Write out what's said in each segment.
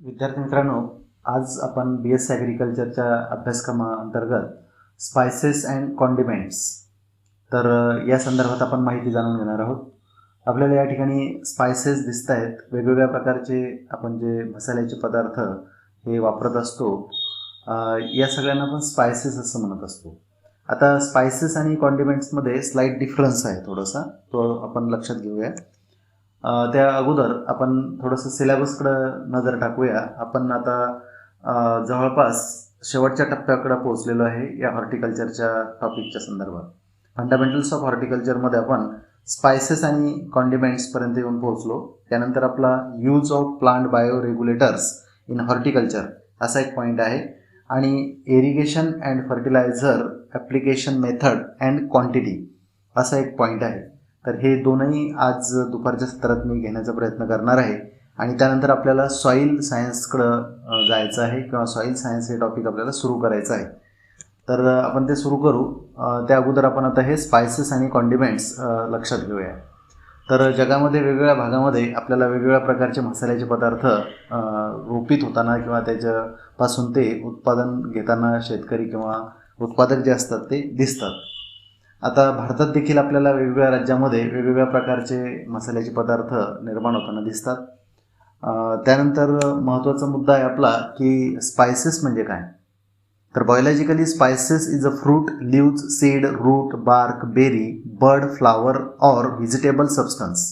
विद्यार्थी मित्रांनो, आज आपण BS ॲग्रिकल्चरच्या अभ्यासक्रमाअंतर्गत स्पायसेस अँड कॉन्डिमेंट्स या संदर्भात आपण माहिती जाणून घेणार आहोत. आपल्याला या ठिकाणी स्पायसेस दिसत आहेत. वेगवेगळ्या प्रकारचे आपण जे मसाल्याचे पदार्थ हे वापरत असतो, या सगळ्यांना आपण स्पायसेस असं म्हणत असतो. आता स्पायसेस आणि कॉन्डिमेंट्समध्ये स्लाईट डिफरन्स आहे थोडासा, तो आपण लक्षात घेऊया. त्या अगोदर आपण थोडंसं सिलेबसकडं नजर टाकूया. आपण आता जवळपास शेवटच्या टप्प्याकडे पोहोचलेलो आहे या हॉर्टिकल्चरच्या टॉपिकच्या संदर्भात. फंडामेंटल्स ऑफ हॉर्टिकल्चरमध्ये आपण स्पायसेस आणि कॉन्डिमेंट्सपर्यंत येऊन पोहोचलो. त्यानंतर आपला use of plant bio regulators in horticulture असा एक पॉईंट आहे, आणि irrigation and fertiliser application method and quantity असा एक पॉईंट आहे. तर हे दोनही आज दुपारच्या सत्रात मी घेण्याचा प्रयत्न करणार आहे. आणि त्यानंतर आपल्याला सॉईल सायन्सकडं जायचं आहे, किंवा सॉईल सायन्स हे टॉपिक आपल्याला सुरू करायचं आहे. तर आपण ते सुरू करू. त्या अगोदर आपण आता हे स्पायसेस आणि कॉन्डिमेंट्स लक्षात घेऊया. तर जगामध्ये वेगवेगळ्या भागामध्ये आपल्याला वेगवेगळ्या प्रकारचे मसाल्याचे पदार्थ रोपित होताना किंवा त्याच्यापासून ते उत्पादन घेताना शेतकरी किंवा उत्पादक जे असतात ते दिसतात. आता भारतात देखील आपल्याला वेगवेगळ्या राज्यामध्ये वेगवेगळ्या प्रकारचे मसाल्याचे पदार्थ निर्माण होताना दिसतात. त्यानंतर महत्त्वाचा मुद्दा आहे आपला की स्पायसेस म्हणजे काय. तर biologically spices is a fruit, leaves, seed, root, bark, berry, bud, flower or vegetable substance.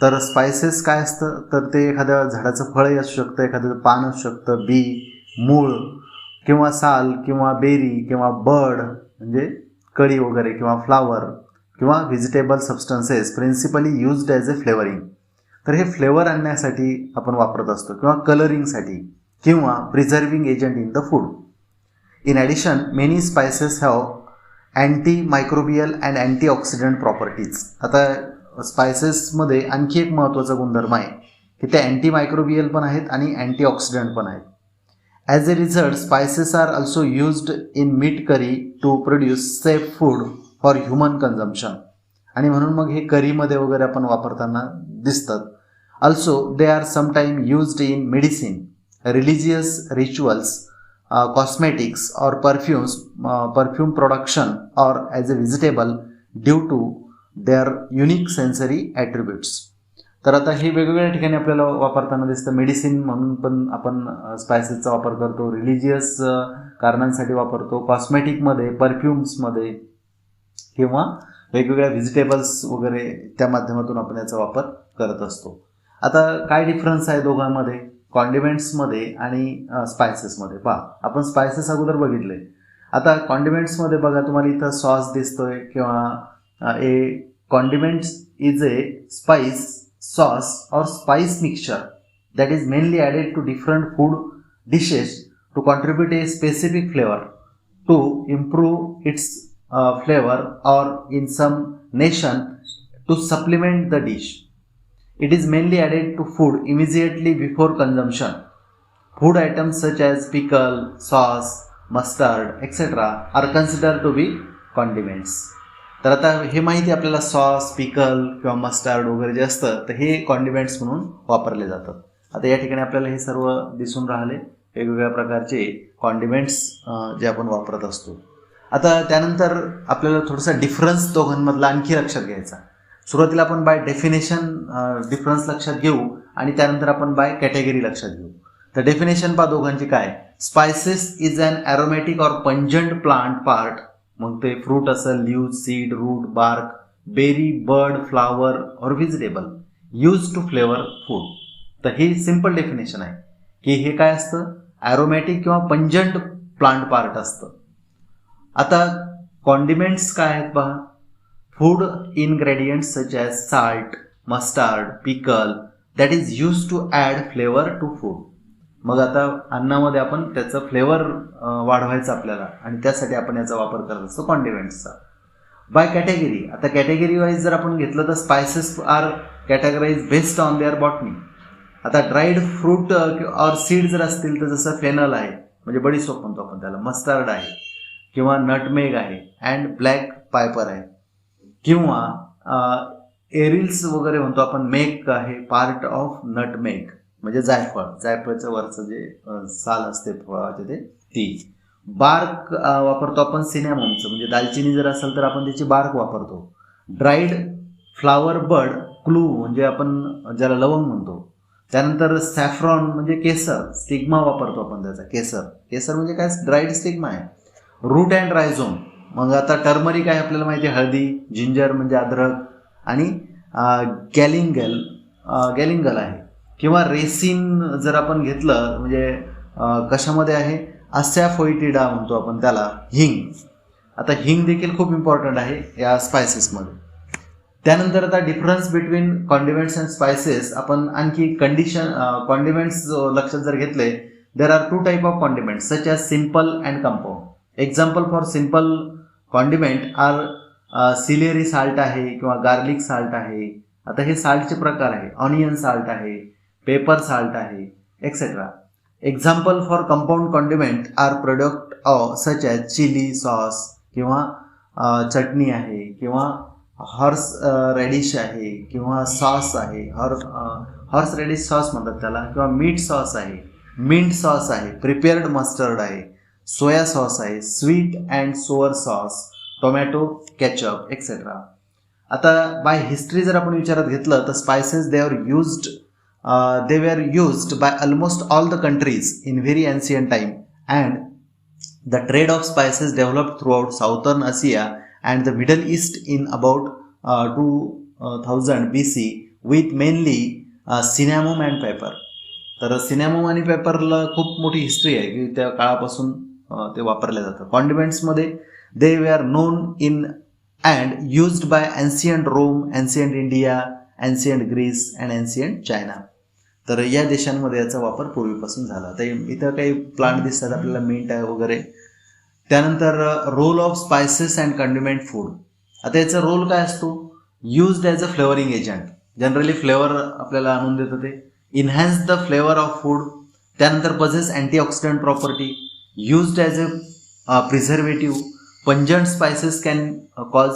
तर स्पायसेस काय असतं, तर ते एखाद्या झाडाचं फळही असू शकतं, एखादं पान असू शकतं, बी, मूळ किंवा साल किंवा बेरी किंवा बर्ड म्हणजे कळी वगैरे किंवा फ्लावर किंवा vegetable substances principally used as a flavouring. तर हे फ्लेवर आणण्यासाठी आपण वापरत असतो, किंवा कलरिंगसाठी, किंवा preserving agent in the food. In addition many spices have anti microbial and antioxidant properties. आता स्पायसेसमध्ये आणखी एक महत्त्वाचा गुणधर्म आहे की ते अँटी मायक्रोबियल पण आहेत आणि अँटीऑक्सिडंट पण आहेत. As a result, spices are also used in meat curry to produce safe food for human consumption. आणि म्हणून मग हे करीमध्ये वगैरे आपण वापरताना दिसतात. Also, they are sometimes used in medicine, religious rituals, cosmetics or perfume production, or as a vegetable due to their unique sensory attributes. तर आता हे वेगवेगळ्या ठिकाणी आपल्याला वापरताना दिसतं. मेडिसिन म्हणून पण आपण स्पायसेसचा वापर करतो, रिलिजियस कारणांसाठी वापरतो, कॉस्मेटिकमध्ये, परफ्युम्समध्ये, किंवा वेगवेगळ्या व्हेजिटेबल्स वगैरे त्या माध्यमातून आपण याचा वापर करत असतो. आता काय डिफरन्स आहे दोघांमध्ये, कॉन्डिमेंट्समध्ये आणि स्पायसेसमध्ये? पहा, आपण स्पायसेस अगोदर बघितले. आता कॉन्डिमेंट्समध्ये बघा, तुम्हाला इथं सॉस दिसतोय, किंवा a condiments is a spice, sauce or spice mixture that is mainly added to different food dishes to contribute a specific flavor, to improve its flavor, or in some nation to supplement the dish. It is mainly added to food immediately before consumption. Food items such as pickle, sauce, mustard, etc. are considered to be condiments. तर आता हे माहिती आपल्याला, sauce, पिकल किंवा mustard वगैरे जे असतं तर हे कॉन्डिमेंट्स म्हणून वापरले जातात. आता या ठिकाणी आपल्याला हे सर्व दिसून राहिले वेगवेगळ्या प्रकारचे कॉन्डिमेंट्स जे आपण वापरत असतो. आता त्यानंतर आपल्याला थोडासा डिफरन्स दोघांमधला आणखी लक्षात घ्यायचा. सुरुवातीला आपण बाय डेफिनेशन डिफरन्स लक्षात घेऊ, आणि त्यानंतर आपण बाय कॅटेगरी लक्षात घेऊ. तर डेफिनेशन पहा दोघांची काय. Spices is an aromatic or pungent plant part, मग ते फ्रूट असेल, leaf, seed, root, bark, berry, bud, flower or vegetable, use to flavour food. तर ही सिंपल डेफिनेशन आहे की हे काय असतं, ॲरोमॅटिक किंवा पंजंट प्लांट पार्ट असतं. आता कॉन्डिमेंट्स काय आहेत पहा. Food ingredients such as salt, mustard, pickle that is use to add flavour to food. मग आता अन्नामध्ये आपण त्याचं फ्लेवर वाढवायचं आपल्याला, आणि त्यासाठी आपण याचा वापर करत असतो कॉन्डिमेंट्सचा. बाय कॅटेगरी, आता कॅटेगरी वाईज जर आपण घेतलं तर spices are categorise based on their botany. आता ड्राईड फ्रूट और सीड जर असतील तर जसं फेनल आहे, म्हणजे बडीशोप म्हणतो आपण त्याला, मस्टर्ड आहे, किंवा नटमेग आहे, अँड ब्लॅक पायपर आहे, किंवा एरिल्स वगैरे म्हणतो आपण, मेक आहे पार्ट ऑफ नटमेग, म्हणजे जायफळचं वरचं जे साल असते फळाचे ती. बार्क वापरतो आपण सिनॅमोमचं, म्हणजे दालचिनी जर असेल तर आपण त्याची बार्क वापरतो. ड्राईड फ्लावर बड क्लू म्हणजे आपण ज्याला लवंग म्हणतो. त्यानंतर सॅफ्रॉन म्हणजे केसर, स्टिग्मा वापरतो आपण त्याचा. केसर म्हणजे काय, ड्राईड स्टिग्मा आहे. रूट अँड रायझोम, मग आता टर्मरिक आहे आपल्याला माहिती आहे, हळदी. जिंजर म्हणजे अद्रक. आणि गॅलिंगल आहे. किंवा रेसिन जर आपण घेतलं म्हणजे कशामध्ये आहे, असॅफोइटिडा म्हणतो आपण त्याला, हिंग. आता हिंग देखील खूप इम्पॉर्टंट आहे या स्पायसेसमध्ये. त्यानंतर आता difference between condiments and spices, आपण आणखी कॉन्डिमेंट्स लक्षात जर घेतले, there are 2 type of condiments such as simple and compound. Example for simple condiment are celery salt आहे किंवा गार्लिक साल्ट आहे. आता हे साल्टचे प्रकार आहे. ऑनियन साल्ट आहे, पेपर साल्ट आहे, etcetera. Example for compound condiment are product such as chilli sauce किंवा चटणी आहे किंवा हॉर्स रेडिश आहे किंवा सॉस आहे, हॉर्स रेडिश सॉस म्हणतात त्याला, किंवा मीट सॉस आहे, मिंट सॉस आहे, प्रिपेअर्ड मस्टर्ड आहे, सोया सॉस आहे, sweet and sour sauce, tomato ketchup, etcetera. आता बाय हिस्ट्री जर आपण विचारात घेतलं तर spices they were used by almost all the countries in very ancient time, and the trade of spices developed throughout southern Asia and the Middle East in about 2000 BC with mainly cinnamon and pepper. तर सिनॅमोम आणि पेपरला खूप मोठी history आहे की त्या काळापासून ते वापरले जातं. कॉन्डिमेंट्समध्ये they we are known in and used by ancient Rome, ancient India, ancient Greece and ancient China. तर या देशांमध्ये याचा वापर पूर्वीपासून झाला. तर इथं काही प्लांट दिसतात आपल्याला, मिंट आहे वगैरे. त्यानंतर role of spices and condiment food. आता याचा रोल काय असतो, used as a flavouring agent. Generally flavour आपल्याला आणून देतं ते. Enhance the flavour of food. त्यानंतर possess antioxidant property. Used as a preservative. Pungent spices can cause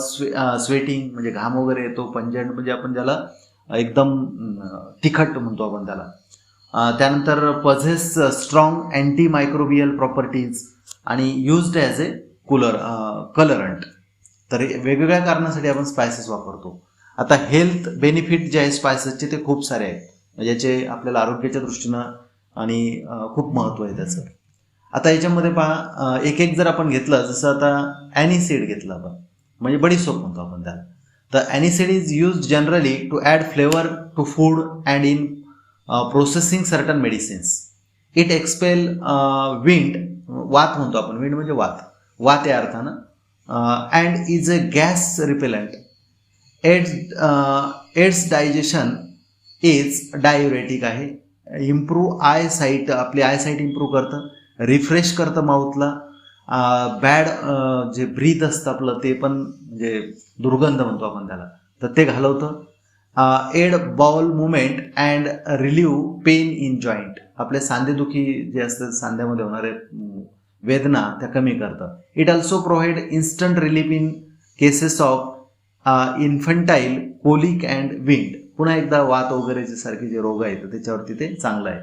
sweating, म्हणजे घाम वगैरे येतो. पंजंट म्हणजे आपण ज्याला एकदम तिखट म्हणतो आपण त्याला. त्यानंतर possess strong anti microbial properties आणि युज्ड ॲज ए कलरंट. तर वेगवेगळ्या कारणासाठी आपण स्पायसेस वापरतो. आता हेल्थ बेनिफिट जे आहे स्पायसेसचे ते खूप सारे आहेत, ज्याचे आपल्याला आरोग्याच्या दृष्टीनं आणि खूप महत्त्व आहे त्याचं. आता याच्यामध्ये पहा, एक जर आपण घेतलं, जसं आता ॲनिसीड घेतलं आपण, म्हणजे बडीशोप म्हणतो आपण त्याला. तर aniseed is used generally to add flavour to food and in processing certain medicines. It expel wind, वात म्हणतो आपण, विंड म्हणजे वात या अर्थानं. And is a gas repellent. Aids digestion is diuretic आहे. इम्प्रूव्ह आय साईट, आपली आय साईट इम्प्रूव्ह करतं. रिफ्रेश करतं माउथला. बॅड जे ब्रीथ असतं आपलं ते पण, म्हणजे दुर्गंध म्हणतो आपण त्याला, तर ते घालवतं. Aid bowel movement and relieve pain in joint. आपले सांधेदुखी जे असतात, सांध्यामध्ये होणारे वेदना त्या कमी करतं. It also provide instant relief in cases of infantile colic and wind. पुन्हा एकदा वात वगैरेचे सारखे जे रोग आहेत त्याच्यावरती ते चांगलं आहे.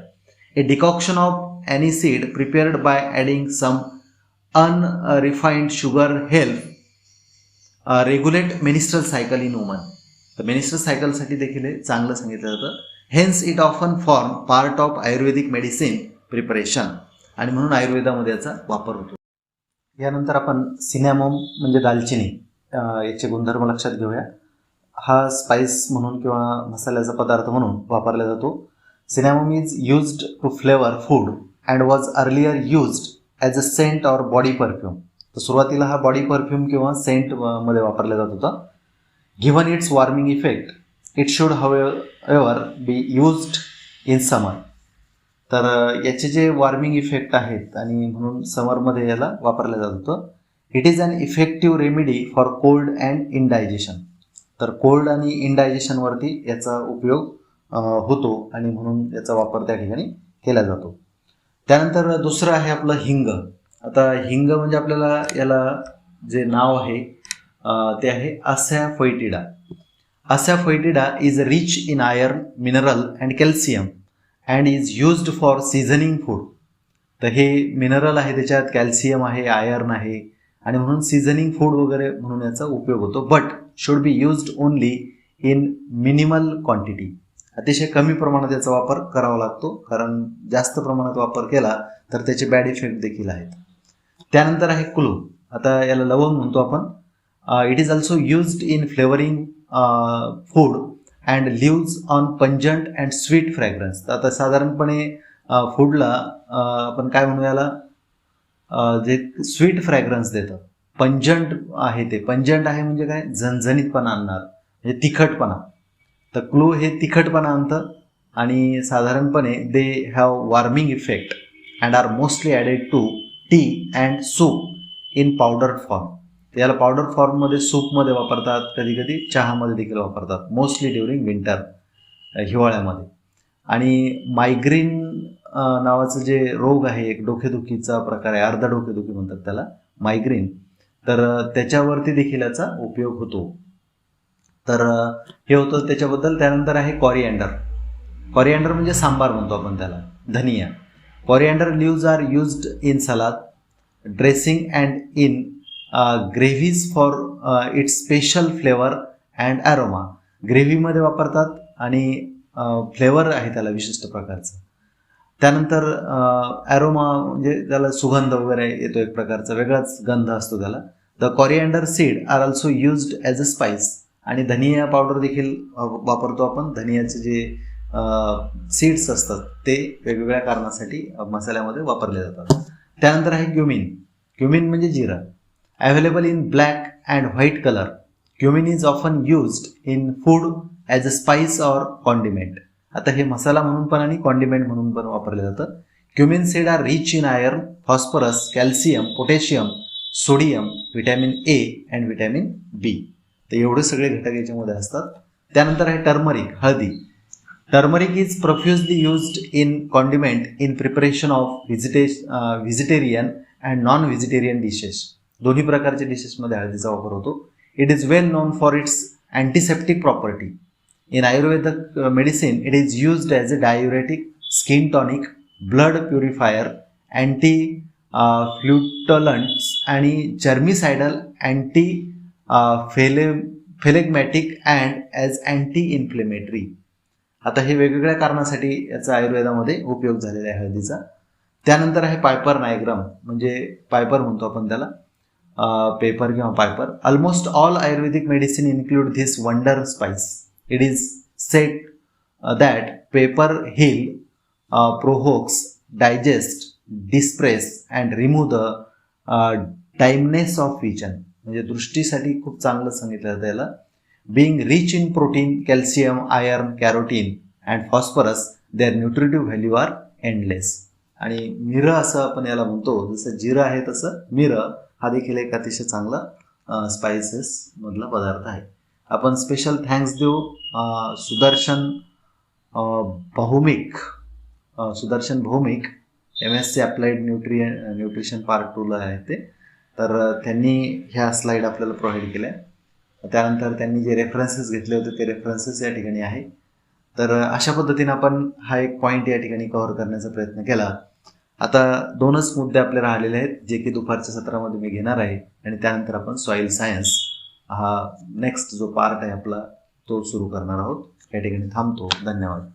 A decoction of aniseed prepared by adding some unrefined sugar help regulate menstrual cycle in woman. तर मेनिस्ट्रल सायकलसाठी देखील हे चांगलं सांगितलं जातं. Hence it often form part of Ayurvedic medicine preparation, आणि म्हणून आयुर्वेदामध्ये याचा वापर होतो. यानंतर आपण सिनॅमोम म्हणजे दालचिनी याचे गुणधर्म लक्षात घेऊया. हा स्पाइस म्हणून किंवा मसाल्याचा पदार्थ म्हणून वापरला जातो. Cinnamon is used to flavour food and was earlier used as a scent or body perfume. तर सुरुवातीला हा बॉडी परफ्यूम किंवा सेंटमध्ये वापरला जात होता. Given it's warming effect, it should however be used in summer. तर याचे जे वॉर्मिंग इफेक्ट आहेत आणि म्हणून समरमध्ये याला वापरलं जात होतं. It is an effective remedy for cold and indigestion. तर कोल्ड आणि इनडायजेशनवरती याचा उपयोग होतो आणि म्हणून याचा वापर त्या ठिकाणी केला जातो. त्यानंतर दुसरं आहे आपलं हिंग. आता हिंग म्हणजे आपल्याला याला जे नाव आहे ते आहे asafoetida. Asafoetida is rich in iron, mineral and calcium and is used for seasoning food. तर हे मिनरल आहे, त्याच्यात कॅल्शियम आहे, आयर्न आहे आणि म्हणून सीझनिंग फूड वगैरे म्हणून याचा उपयोग होतो. But should be used only in minimal quantity. अतिशय कमी प्रमाणात याचा वापर करावा लागतो, कारण जास्त प्रमाणात वापर केला तर त्याचे बॅड इफेक्ट देखील आहेत. त्यानंतर आहे क्लो. आता याला लवंग म्हणतो आपण. It is also used in flavouring food and leaves on pungent and sweet fragrance. आता साधारणपणे फूडला आपण काय म्हणू याला, जे स्वीट फ्रॅग्रन्स देतं. पंजंट आहे, ते पंजंट आहे म्हणजे काय, झणझणीतपणा आणणार, म्हणजे तिखटपणा. तर क्लो हे तिखटपणा आणतं आणि साधारणपणे they have warming effect and are mostly added to tea and soup in powder form. याला पावडर फॉर्ममध्ये सूपमध्ये वापरतात, कधी कधी चहामध्ये देखील वापरतात, मोस्टली ड्युरिंग विंटर, हिवाळ्यामध्ये. आणि मायग्रेन नावाचं जे रोग आहे, एक डोकेदुखीचा प्रकार आहे, अर्ध डोकेदुखी म्हणतात त्याला, मायग्रेन. तर त्याच्यावरती देखील याचा उपयोग होतो. तर हे होतं त्याच्याबद्दल. त्यानंतर आहे कॉरिएंडर. कॉरिएंडर म्हणजे सांबार म्हणतो आपण त्याला, धनिया. Coriander leaves are used in salad, dressing and in gravies for its special flavour and aroma. ग्रेव्हीमध्ये वापरतात आणि फ्लेवर आहे त्याला विशिष्ट प्रकारचं. त्यानंतर ॲरोमा म्हणजे त्याला सुगंध वगैरे येतो, एक प्रकारचा वेगळाच गंध असतो त्याला. The coriander seed are also used as a spice. आणि धनिया पावडर देखील वापरतो आपण. धनियाचे जे सीड्स असतात ते वेगवेगळ्या कारणासाठी मसाल्यामध्ये वापरले जातात. त्यानंतर आहे क्युमिन. क्युमिन म्हणजे जिरा. Available in black and white colour. Cumin is often used in food as a spice or condiment. आता हे मसाला म्हणून पण आणि कॉन्डिमेंट म्हणून पण वापरले जातं. Cumin seed are rich in iron, phosphorus, calcium, potassium, sodium, vitamin A and vitamin B. तर एवढे सगळे घटक याच्यामध्ये असतात. त्यानंतर आहे टर्मरिक, हळदी. Turmeric is profusely used in condiment in preparation of vegetarian and non vegetarian dishes. दोन्ही प्रकारच्या डिशेसमध्ये हळदीचा वापर होतो. It is well known for its antiseptic property. In Ayurvedic medicine, it is used as a diuretic, skin tonic, blood purifier, anti-flutulents आणि germicidal, anti-phlegmatic and as anti-inflammatory. आता हे वेगवेगळ्या कारणासाठी याचा आयुर्वेदामध्ये उपयोग झालेला आहे हळदीचा. त्यानंतर आहे पायपर नायग्राम, म्हणजे पायपर म्हणतो आपण त्याला, पेपर किंवा Piper. Almost all Ayurvedic medicine include this wonder spice. It is said that paper heal, provokes, digest, disperse and remove the dimness of vision. म्हणजे दृष्टीसाठी खूप चांगलं सांगितलं जातं याला. Being rich in protein, calcium, iron, carotene and phosphorus, their nutritive value are endless. आणि मिरं असं आपण याला म्हणतो. जसं जिरं आहे तसं मिरं हा देखील एक अतिशय चांगला स्पायसेस मधला पदार्थ आहे. आपण स्पेशल थँक्स देऊ Sudarshan Bhowmik, MSc applied nutrition part 2ला आहे ते. तर त्यांनी ह्या स्लाईड आपल्याला प्रोव्हाइड केल्या. त्यानंतर त्यांनी जे रेफरन्सेस घेतले होते ते रेफरन्सेस या ठिकाणी आहे. तर अशा पद्धतीने आपण हा एक पॉईंट या ठिकाणी कव्हर करण्याचा प्रयत्न केला. आता 2च मुद्दे आपले राहिलेले आहेत, जे की दुपारच्या सत्रामध्ये मी घेणार आहे. आणि त्यानंतर आपण सॉईल सायन्स हा नेक्स्ट जो पार्ट आहे आपला तो सुरू करणार आहोत. या ठिकाणी थांबतो. धन्यवाद.